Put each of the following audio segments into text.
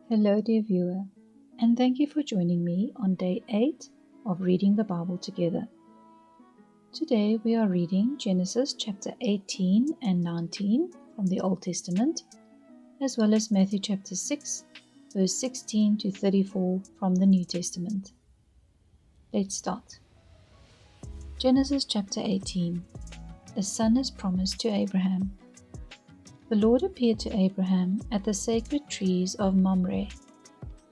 Hello, dear viewer, and thank you for joining me on day 8 of reading the Bible together. Today we are reading Genesis chapter 18 and 19 from the Old Testament, as well as Matthew chapter 6, verse 16 to 34 from the New Testament. Let's start. Genesis chapter 18. A son is promised to Abraham. The Lord appeared to Abraham at the sacred trees of Mamre.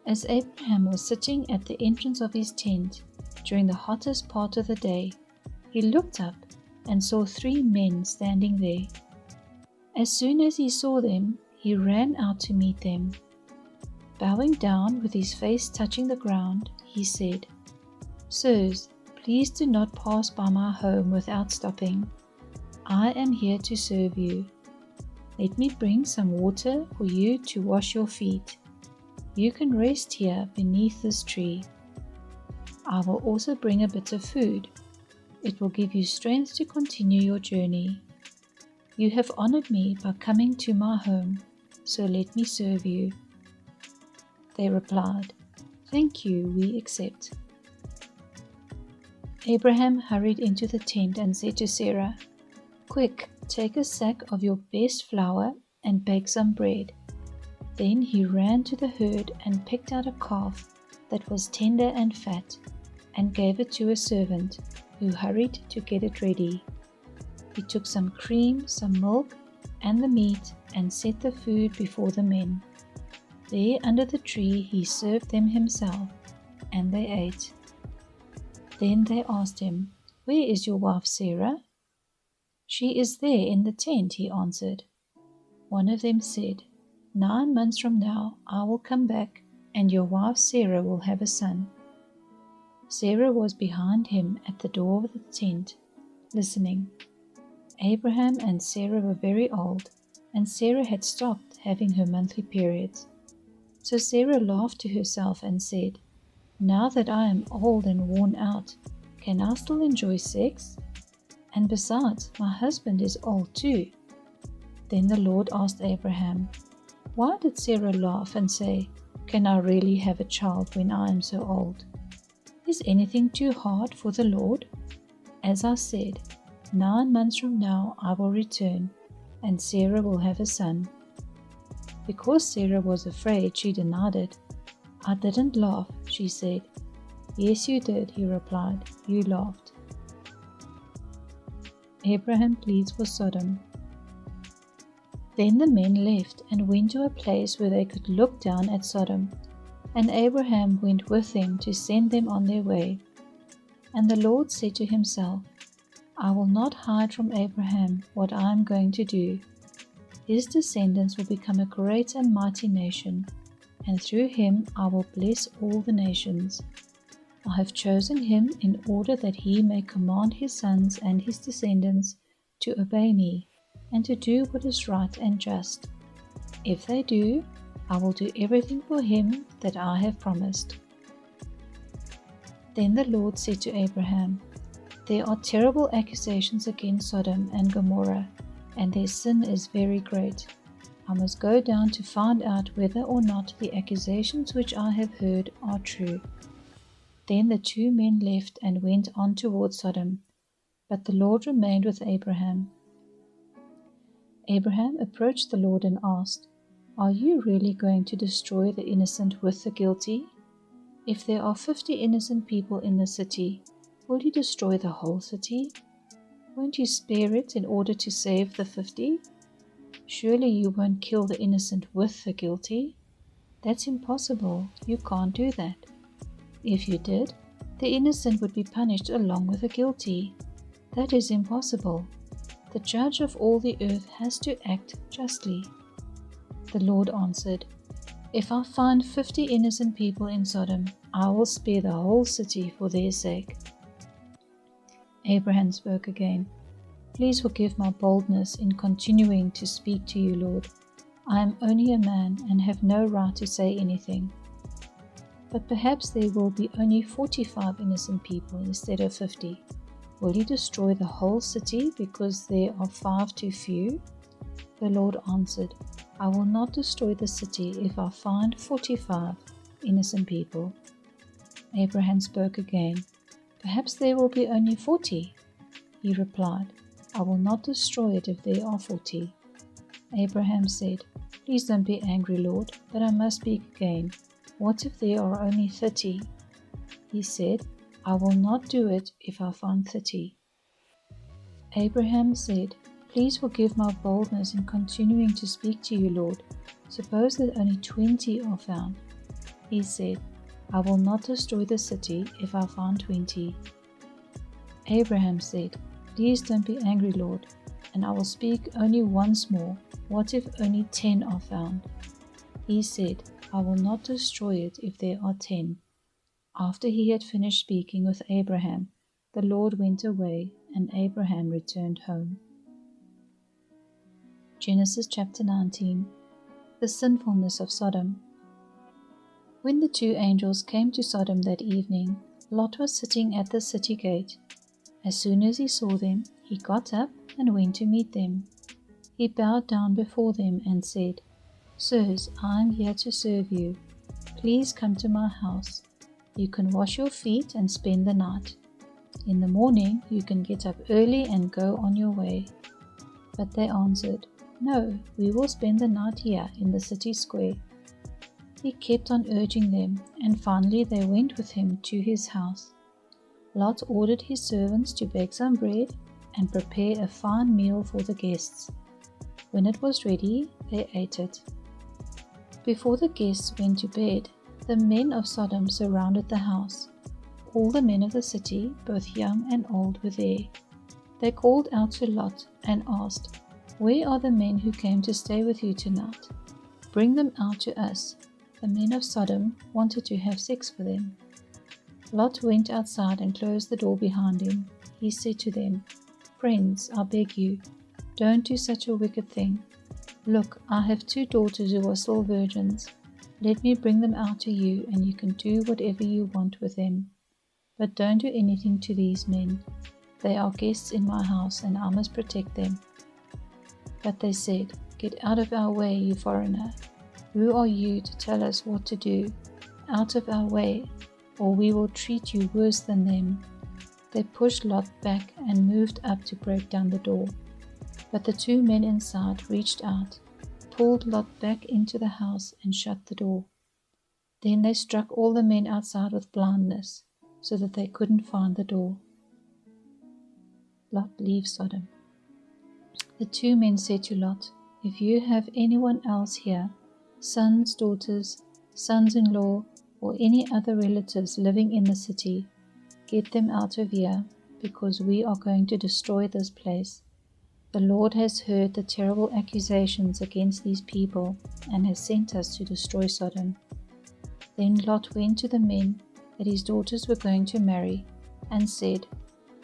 As Abraham was sitting at the entrance of his tent during the hottest part of the day, he looked up and saw 3 men standing there. As soon as he saw them, he ran out to meet them. Bowing down with his face touching the ground, he said, "Sirs, please do not pass by my home without stopping. I am here to serve you. Let me bring some water for you to wash your feet. You can rest here beneath this tree. I will also bring a bit of food. It will give you strength to continue your journey. You have honored me by coming to my home, so let me serve you." They replied, "Thank you, we accept." Abraham hurried into the tent and said to Sarah, "Quick, take a sack of your best flour and bake some bread." Then he ran to the herd and picked out a calf that was tender and fat and gave it to a servant who hurried to get it ready. He took some cream, some milk, and the meat and set the food before the men. There under the tree he served them himself, and they ate. Then they asked him, "Where is your wife Sarah?" "She is there in the tent," he answered. One of them said, 9 months from now I will come back, and your wife Sarah will have a son." Sarah was behind him at the door of the tent, listening. Abraham and Sarah were very old, and Sarah had stopped having her monthly periods. So Sarah laughed to herself and said, "Now that I am old and worn out, can I still enjoy sex? And besides, my husband is old too." Then the Lord asked Abraham, "Why did Sarah laugh and say, 'Can I really have a child when I am so old?' Is anything too hard for the Lord? As I said, 9 months from now I will return, and Sarah will have a son." Because Sarah was afraid, she denied it. "I didn't laugh," she said. "Yes, you did," he replied. "You laughed." Abraham pleads for Sodom. Then the men left and went to a place where they could look down at Sodom, and Abraham went with them to send them on their way. And the Lord said to himself, "I will not hide from Abraham what I am going to do. His descendants will become a great and mighty nation, and through him I will bless all the nations. I have chosen him in order that he may command his sons and his descendants to obey me and to do what is right and just. If they do, I will do everything for him that I have promised." Then the Lord said to Abraham, "There are terrible accusations against Sodom and Gomorrah, and their sin is very great. I must go down to find out whether or not the accusations which I have heard are true." Then the 2 men left and went on towards Sodom, but the Lord remained with Abraham. Abraham approached the Lord and asked, "Are you really going to destroy the innocent with the guilty? If there are 50 innocent people in the city, will you destroy the whole city? Won't you spare it in order to save the 50? Surely you won't kill the innocent with the guilty. That's impossible. You can't do that. If you did, the innocent would be punished along with the guilty. That is impossible. The judge of all the earth has to act justly." The Lord answered, "If I find 50 innocent people in Sodom, I will spare the whole city for their sake." Abraham spoke again, "Please forgive my boldness in continuing to speak to you, Lord. I am only a man and have no right to say anything. But perhaps there will be only 45 innocent people instead of 50. Will you destroy the whole city because there are 5 too few?" The Lord answered, I will not destroy the city if I find 45 innocent people. Abraham spoke again. Perhaps there will be only 40. He replied, I will not destroy it if there are 40. Abraham said, Please don't be angry, Lord, but I must speak again. What if there are only 30? He said, I will not do it if I find 30. Abraham said, Please forgive my boldness in continuing to speak to you, Lord. Suppose that only 20 are found. He said, I will not destroy the city if I find 20. Abraham said, Please don't be angry, Lord, and I will speak only once more. What if only 10 are found? He said, I will not destroy it if there are 10. After he had finished speaking with Abraham, the Lord went away, and Abraham returned home. Genesis chapter 19. The sinfulness of Sodom. When the two angels came to Sodom that evening, Lot was sitting at the city gate. As soon as he saw them, he got up and went to meet them. He bowed down before them and said, Sirs, I am here to serve you. Please come to my house. You can wash your feet and spend the night. In the morning you can get up early and go on your way. But they answered, No, we will spend the night here in the city square. He kept on urging them, and finally they went with him to his house. Lot ordered his servants to bake some bread and prepare a fine meal for the guests. When it was ready, they ate it. Before the guests went to bed, the men of Sodom surrounded the house. All the men of the city, both young and old, were there. They called out to Lot and asked, Where are the men who came to stay with you tonight? Bring them out to us. The men of Sodom wanted to have sex with them. Lot went outside and closed the door behind him. He said to them, Friends, I beg you, don't do such a wicked thing. Look, I have 2 daughters who are still virgins. Let me bring them out to you, and you can do whatever you want with them. But don't do anything to these men. They are guests in my house, and I must protect them. But they said, Get out of our way, you foreigner. Who are you to tell us what to do? Out of our way, or we will treat you worse than them. They pushed Lot back and moved up to break down the door. But the 2 men inside reached out, pulled Lot back into the house and shut the door. Then they struck all the men outside with blindness, so that they couldn't find the door. Lot leaves Sodom. The 2 men said to Lot, If you have anyone else here, sons, daughters, sons-in-law, or any other relatives living in the city, get them out of here, because we are going to destroy this place. The Lord has heard the terrible accusations against these people and has sent us to destroy Sodom. Then Lot went to the men that his daughters were going to marry and said,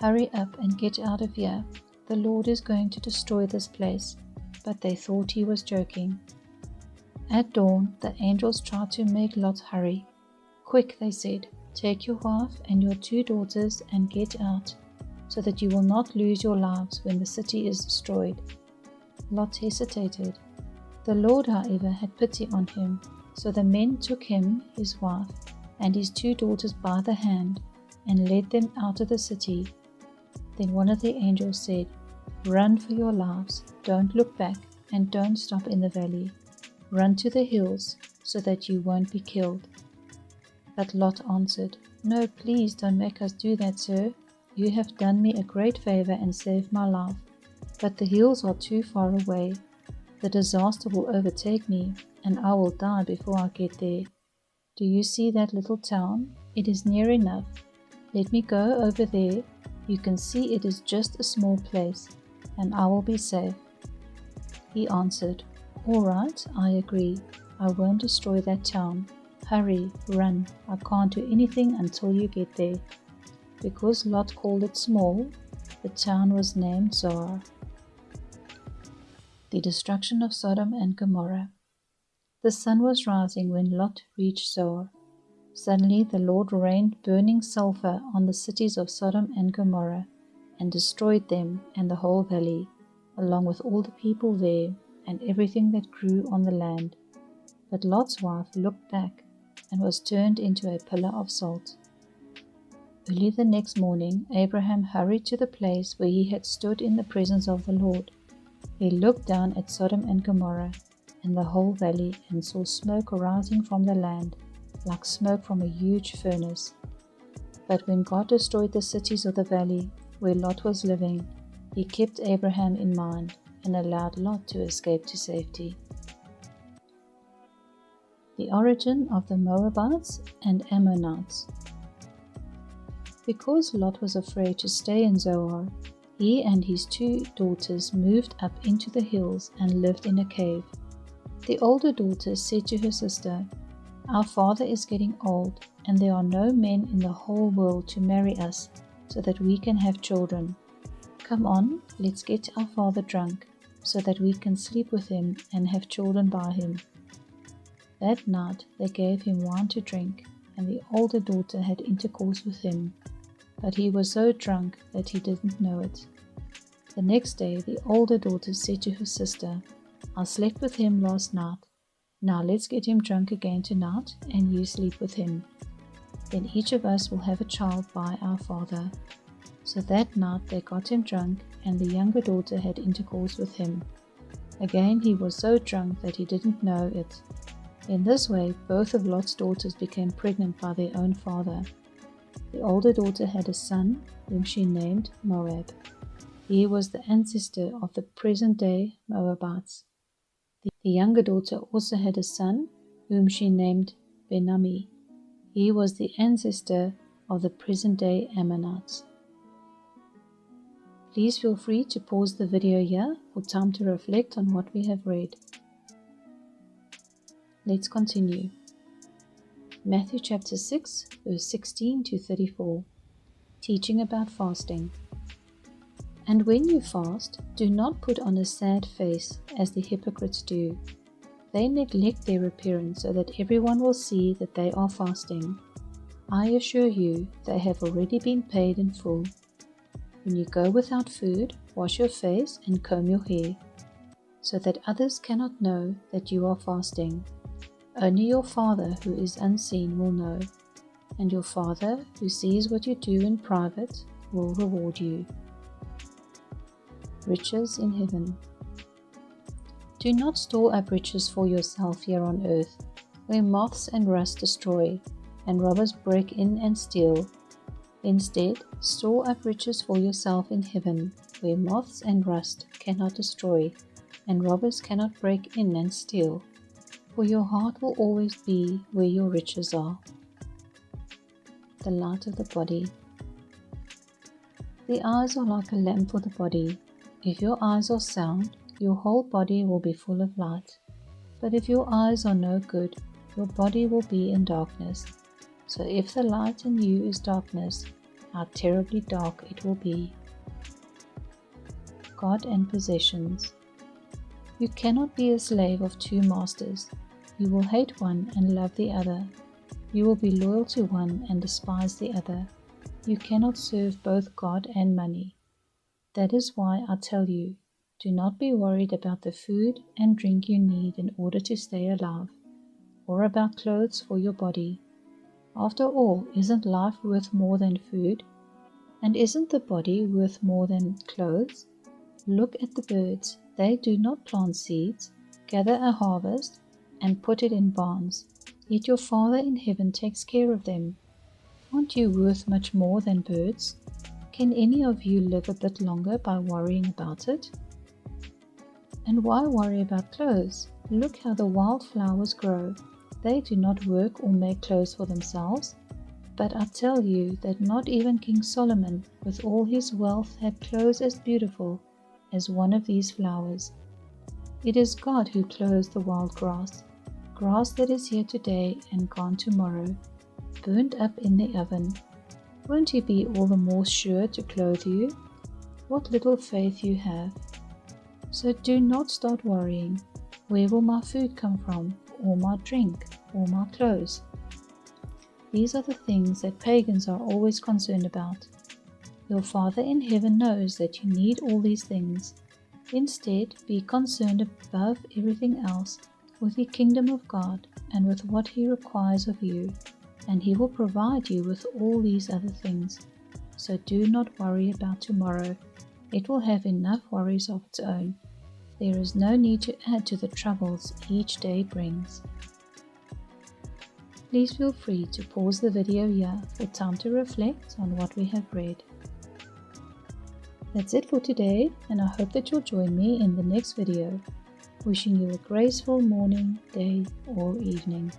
Hurry up and get out of here. The Lord is going to destroy this place. But they thought he was joking. At dawn, the angels tried to make Lot hurry. Quick, they said, take your wife and your 2 daughters and get out, so that you will not lose your lives when the city is destroyed. Lot hesitated. The Lord, however, had pity on him, so the men took him, his wife, and his 2 daughters by the hand, and led them out of the city. Then one of the angels said, Run for your lives, don't look back, and don't stop in the valley. Run to the hills, so that you won't be killed. But Lot answered, No, please don't make us do that, sir. You have done me a great favor and saved my life. But the hills are too far away. The disaster will overtake me, and I will die before I get there. Do you see that little town? It is near enough. Let me go over there. You can see it is just a small place, and I will be safe. He answered, All right, I agree. I won't destroy that town. Hurry, run. I can't do anything until you get there. Because Lot called it small, the town was named Zoar. The destruction of Sodom and Gomorrah. The sun was rising when Lot reached Zoar. Suddenly the Lord rained burning sulfur on the cities of Sodom and Gomorrah, and destroyed them and the whole valley, along with all the people there. and everything that grew on the land. But Lot's wife looked back and was turned into a pillar of salt. Early the next morning, Abraham hurried to the place where he had stood in the presence of the Lord. He looked down at Sodom and Gomorrah and the whole valley and saw smoke rising from the land, like smoke from a huge furnace. But when God destroyed the cities of the valley where Lot was living, he kept Abraham in mind and allowed Lot to escape to safety. The origin of the Moabites and Ammonites. Because Lot was afraid to stay in Zoar, he and his 2 daughters moved up into the hills and lived in a cave. The older daughter said to her sister, "Our father is getting old, and there are no men in the whole world to marry us so that we can have children. Come on, let's get our father drunk, so that we can sleep with him and have children by him." That night they gave him wine to drink, and the older daughter had intercourse with him, but he was so drunk that he didn't know it. The next day the older daughter said to her sister, "I slept with him last night. Now let's get him drunk again tonight, and you sleep with him. Then each of us will have a child by our father." So that night they got him drunk, and the younger daughter had intercourse with him. Again he was so drunk that he didn't know it. In this way both of Lot's daughters became pregnant by their own father. The older daughter had a son, whom she named Moab. He was the ancestor of the present-day Moabites. The younger daughter also had a son, whom she named Ben-Ammi. He was the ancestor of the present-day Ammonites. Please feel free to pause the video here for time to reflect on what we have read. Let's continue. Matthew chapter 6, verse 16 to 34. Teaching about fasting. And when you fast, do not put on a sad face as the hypocrites do. They neglect their appearance so that everyone will see that they are fasting. I assure you, they have already been paid in full. When you go without food, wash your face and comb your hair, so that others cannot know that you are fasting. Only your Father who is unseen will know, and your Father who sees what you do in private will reward you. Riches in heaven. Do not store up riches for yourself here on earth, where moths and rust destroy, and robbers break in and steal. Instead, store up riches for yourself in heaven, where moths and rust cannot destroy, and robbers cannot break in and steal. For your heart will always be where your riches are. The light of the body. The eyes are like a lamp for the body. If your eyes are sound, your whole body will be full of light. But if your eyes are no good, your body will be in darkness. So if the light in you is darkness, how terribly dark it will be. God and possessions. You cannot be a slave of 2 masters. You will hate one and love the other. You will be loyal to one and despise the other. You cannot serve both God and money. That is why I tell you, do not be worried about the food and drink you need in order to stay alive, or about clothes for your body. After all, isn't life worth more than food? And isn't the body worth more than clothes? Look at the birds. They do not plant seeds, gather a harvest, and put it in barns, yet your Father in heaven takes care of them. Aren't you worth much more than birds? Can any of you live a bit longer by worrying about it? And why worry about clothes? Look how the wild flowers grow. They do not work or make clothes for themselves. But I tell you that not even King Solomon, with all his wealth, had clothes as beautiful as one of these flowers. It is God who clothes the wild grass, grass that is here today and gone tomorrow, burnt up in the oven. Won't he be all the more sure to clothe you? What little faith you have! So do not start worrying, where will my food come from, or my drink, or my clothes? These are the things that pagans are always concerned about. Your Father in heaven knows that you need all these things. Instead, be concerned above everything else with the kingdom of God and with what He requires of you, and He will provide you with all these other things. So do not worry about tomorrow. It will have enough worries of its own. There is no need to add to the troubles each day brings. Please feel free to pause the video here for time to reflect on what we have read. That's it for today, and I hope that you'll join me in the next video. Wishing you a graceful morning, day, or evening.